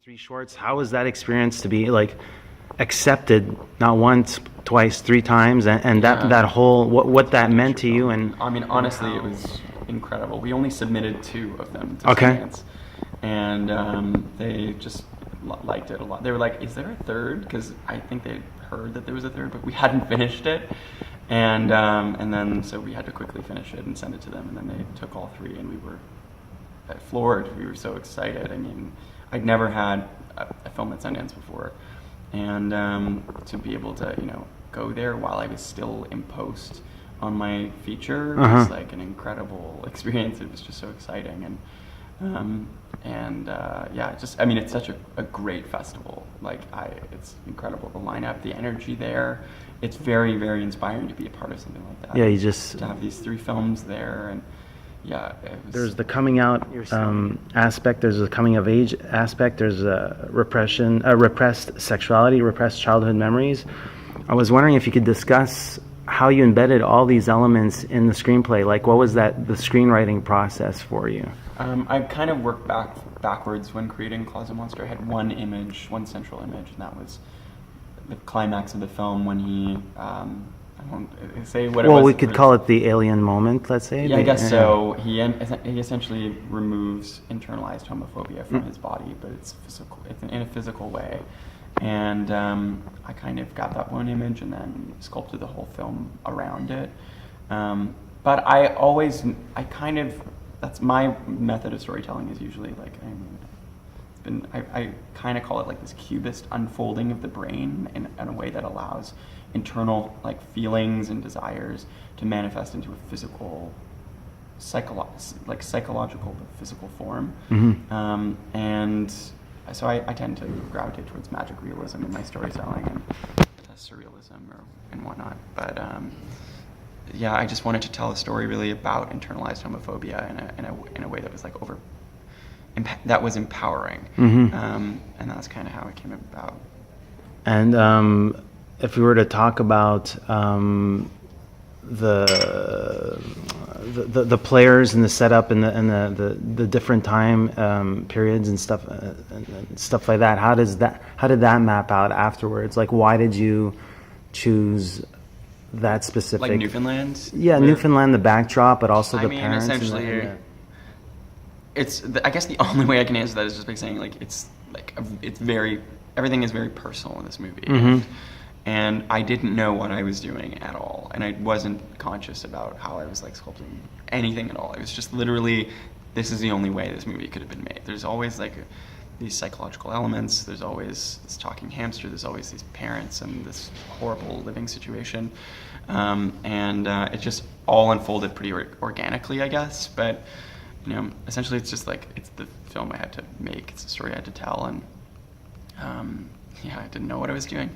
3 shorts. How was that experience to be like accepted not once, twice, 3 times, and that whole what that meant to you? And I mean, honestly, it was incredible. We only submitted 2 of them to Okay. Sundance, and they just liked it a lot. They were like, "Is there a third?" Because I think they heard that there was a third, but we hadn't finished it, and then so we had to quickly finish it and send it to them, and then they took all 3, and we were floored. We were so excited. I mean, I'd never had a film at Sundance before, and to be able to, go there while I was still in post on my feature was like an incredible experience. It was just so exciting, it's such a great festival. It's incredible, the lineup, the energy there. It's very, very inspiring to be a part of something like that. Yeah, you just to have these 3 films there, and there's the coming out aspect. There's a coming of age aspect. There's a repressed sexuality, repressed childhood memories. I was wondering if you could discuss how you embedded all these elements in the screenplay. Like, what was the screenwriting process for you? I kind of worked backwards when creating Closet Monster. I had one central image, and that was the climax of the film when he. I won't say what it was. Well, we could call it the alien moment, let's say. Yeah, I guess so. He essentially removes internalized homophobia from his body, but it's physical. It's in a physical way, and I kind of got that one image and then sculpted the whole film around it. But that's my method of storytelling is usually like I kind of call it like this cubist unfolding of the brain in a way that allows internal feelings and desires to manifest into a physical, psychological but physical form. And so I tend to gravitate towards magic realism in my storytelling and surrealism and whatnot. But I just wanted to tell a story really about internalized homophobia in a way that was that was empowering, and that's kind of how it came about. And if we were to talk about the players and the setup and the different time periods and stuff like that, how did that map out afterwards? Like, why did you choose that specific? Like Newfoundland? Yeah, Newfoundland, the backdrop, but also the parents. Essentially, I guess the only way I can answer that is just by saying everything is very personal in this movie. And I didn't know what I was doing at all, and I wasn't conscious about how I was sculpting anything at all. It was just literally, this is the only way this movie could have been made. There's always these psychological elements. There's always this talking hamster. There's always these parents and this horrible living situation, and it just all unfolded pretty organically, I guess. But essentially, it's just it's the film I had to make. It's the story I had to tell, and I didn't know what I was doing.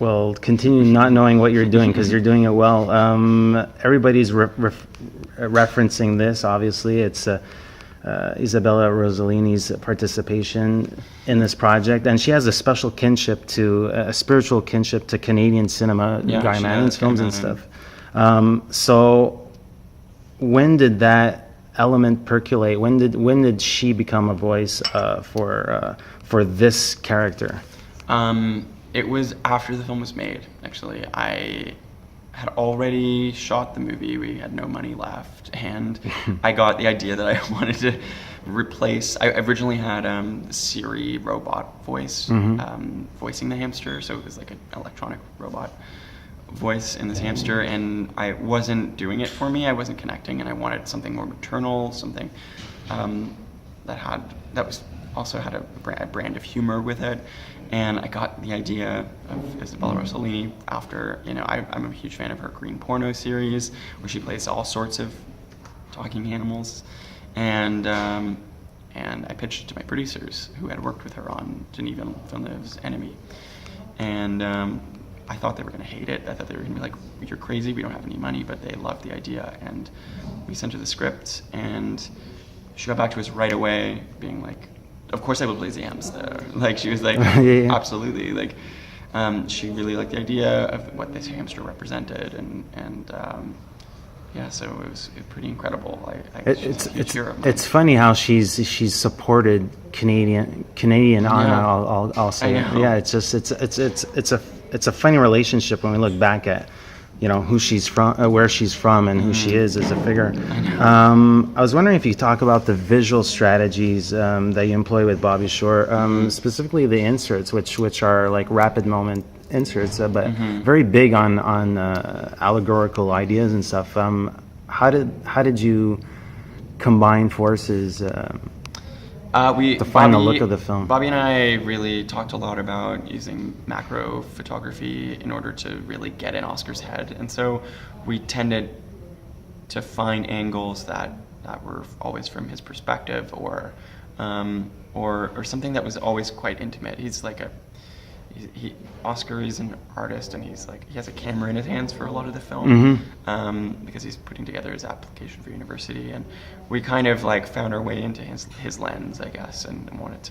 Well, continue not knowing what you're doing because you're doing it well. Everybody's referencing this. Obviously, it's Isabella Rossellini's participation in this project, and she has a spiritual kinship to Canadian cinema, Guy Manning's films and stuff. So, when did that element percolate? When did she become a voice for this character? It was after the film was made, actually. I had already shot the movie. We had no money left, and I got the idea that I wanted to replace. I originally had the Siri robot voice voicing the hamster, so it was like an electronic robot voice in this hamster, and I wasn't doing it for me. I wasn't connecting, and I wanted something more maternal, something that also had a brand of humor with it. And I got the idea of Isabella Rossellini after, I'm a huge fan of her Green Porno series, where she plays all sorts of talking animals. And I pitched it to my producers, who had worked with her on Denis Villeneuve's Enemy. And I thought they were going to hate it. I thought they were going to be like, "You're crazy, we don't have any money," but they loved the idea. And we sent her the script, and she got back to us right away, being like, "Of course I will play the hamster." She was like, absolutely. She really liked the idea of what this hamster represented, and yeah, so it was pretty incredible. It's funny how she's supported Canadian honor. I'll say it. Yeah, it's just it's a funny relationship when we look back at, who she's from, where she's from, and who she is as a figure. I was wondering if you could talk about the visual strategies that you employ with Bobby Shore, specifically the inserts, which are like rapid moment inserts, but very big on allegorical ideas and stuff. How did you combine forces to find the look of the film? Bobby and I really talked a lot about using macro photography in order to really get in Oscar's head, and so we tended to find angles that were always from his perspective, or something that was always quite intimate. He's like Oscar is an artist, and he has a camera in his hands for a lot of the film, because he's putting together his application for university, and we kind of found our way into his lens, I guess, and wanted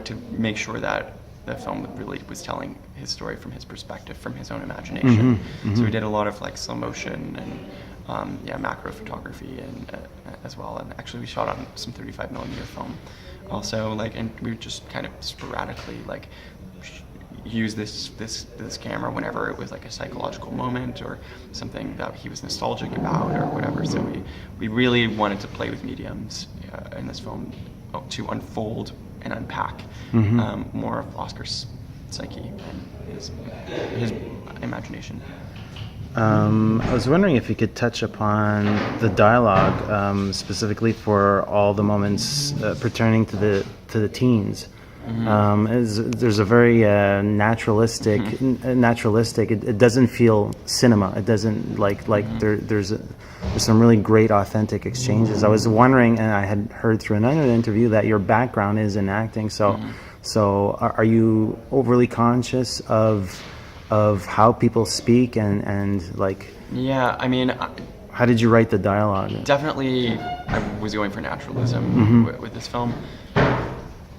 to make sure that the film really was telling his story from his perspective, from his own imagination. So we did a lot of slow motion and macro photography and as well, and actually we shot on some 35mm film also, and we would just kind of sporadically use this camera whenever it was a psychological moment or something that he was nostalgic about or whatever. So we really wanted to play with mediums in this film to unfold and unpack more of Oscar's psyche and his imagination. I was wondering if you could touch upon the dialogue, specifically for all the moments pertaining to the teens. There's a very naturalistic. It doesn't feel cinema. It doesn't there's some really great authentic exchanges. I was wondering, and I had heard through another interview that your background is in acting. So are you overly conscious of how people speak and Yeah, I mean, how did you write the dialogue? Definitely I was going for naturalism with this film.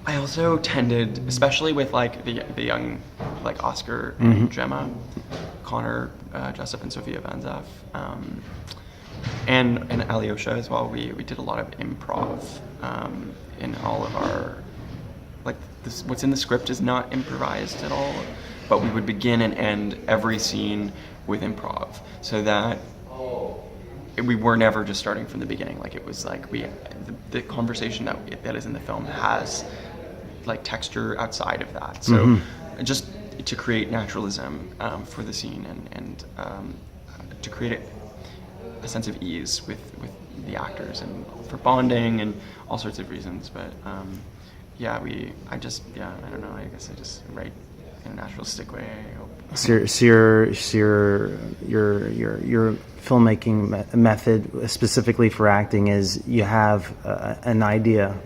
I also tended, especially with the young Oscar and Gemma, Connor, Jessup and Sofia Banzhaf, and Aliocha as well. We did a lot of improv in all of our what's in the script is not improvised at all, but we would begin and end every scene with improv, so that we were never just starting from the beginning. It was the conversation that is in the film has texture outside of that. So just to create naturalism for the scene and to create a sense of ease with the actors and for bonding and all sorts of reasons. But I don't know. I guess I just write in a naturalistic way, I hope. So your filmmaking method, specifically for acting, is you have an idea,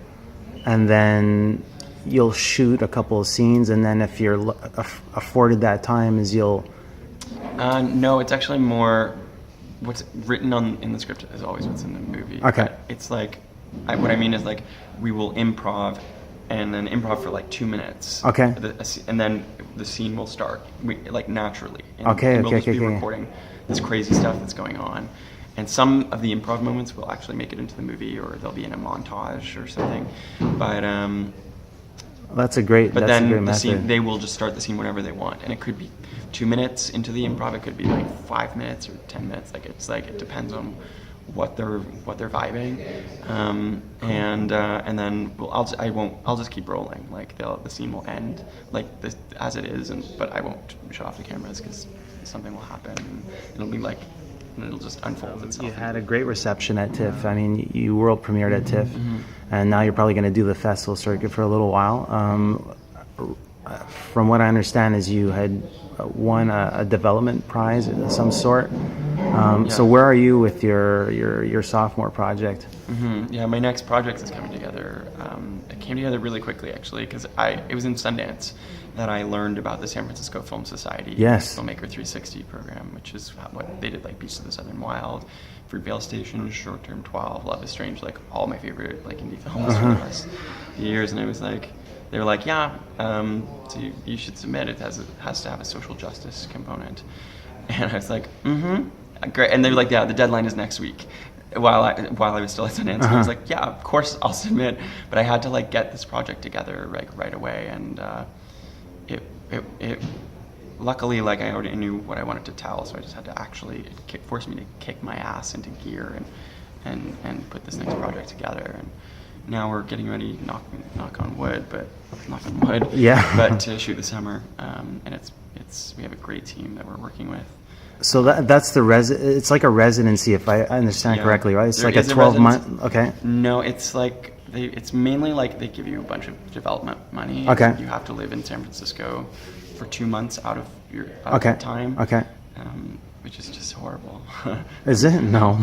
and then you'll shoot a couple of scenes, and then if you're afforded that time, you'll. No, it's actually more what's written in the script is always what's in the movie. Okay. But it's what I mean is we will improv. And then improv for 2 minutes. Okay. And then the scene will start naturally. And Okay. We'll just be recording this crazy stuff that's going on. And some of the improv moments will actually make it into the movie, or they'll be in a montage or something. But that's a great. But that's then a great the method. scene, they will just start the scene whenever they want, and it could be 2 minutes into the improv. It could be 5 minutes or 10 minutes. It depends on what they're vibing, and then I'll just keep rolling. The scene will end as it is, but I won't shut off the cameras because something will happen, and it'll just unfold itself. You had a great reception at TIFF. I mean, you world premiered at TIFF, and now you're probably going to do the festival circuit for a little while. From what I understand, is you had won a development prize of some sort. So where are you with your sophomore project? Yeah, my next project is coming together. It came together really quickly, actually, because it was in Sundance that I learned about the San Francisco Film Society Filmmaker 360 program, which is what they did, Beasts of the Southern Wild, Fruitvale Station, Short Term 12, Love is Strange, all my favorite indie films for the last years. And I was they were so you should submit. It has to have a social justice component. And I was great. And they're like, yeah, the deadline is next week. While I was still at Sundance, I was like, yeah, of course I'll submit. But I had to like get this project together right away, and it luckily, like, I already knew what I wanted to tell, so I just had to actually force me to kick my ass into gear and put this next project together. And now we're getting ready, knock on wood, but to shoot this summer. And we have a great team that we're working with. So that's the it's like a residency, if I understand correctly, right? It's like a 12-month. Okay. No, it's like it's mainly like they give you a bunch of development money. Okay. You have to live in San Francisco for 2 months out of your time. Okay. Which is just horrible. Is it? No.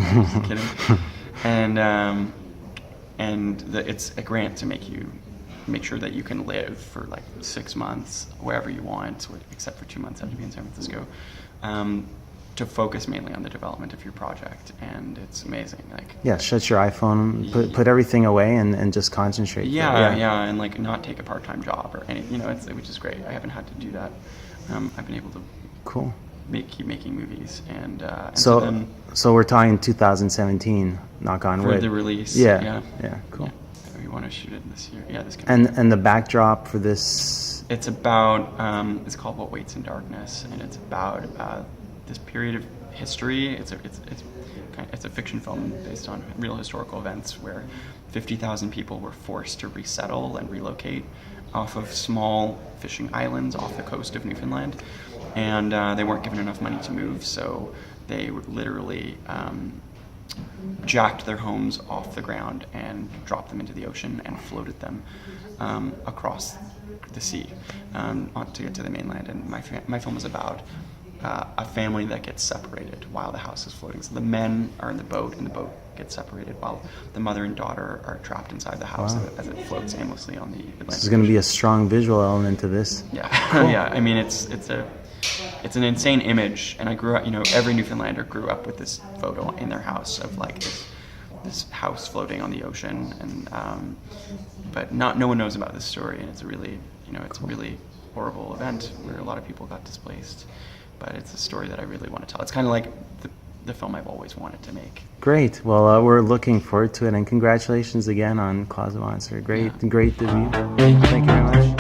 Just kidding. And it's a grant to make sure that you can live for like 6 months wherever you want, except for 2 months have to be in San Francisco. To focus mainly on the development of your project, and it's amazing. Like, yeah, shut your iPhone, put everything away, and just concentrate. Yeah, and like not take a part-time job or anything. Which is great. I haven't had to do that. I've been able to keep making movies, and so we're talking 2017. Knock on wood. For the release. Yeah, cool. Yeah, we want to shoot it this year. Yeah, this. And the backdrop for this. It's about. It's called What Waits in Darkness, and it's about this period of history. It's a fiction film based on real historical events where 50,000 people were forced to resettle and relocate off of small fishing islands off the coast of Newfoundland, and they weren't given enough money to move, so they literally jacked their homes off the ground and dropped them into the ocean and floated them across the sea to get to the mainland. And my film is about a family that gets separated while the house is floating. So the men are in the boat, and the boat gets separated while the mother and daughter are trapped inside the house as it floats aimlessly on the Atlantic. This is going to be a strong visual element to this. Yeah, yeah. I mean, it's an insane image, and I grew up. Every Newfoundlander grew up with this photo in their house of like this house floating on the ocean, and but no one knows about this story, and it's a really horrible event where a lot of people got displaced. But it's a story that I really want to tell. It's kind of like the film I've always wanted to make. Great. Well, we're looking forward to it, and congratulations again on Closet Monster. Great debut. Thank you very much.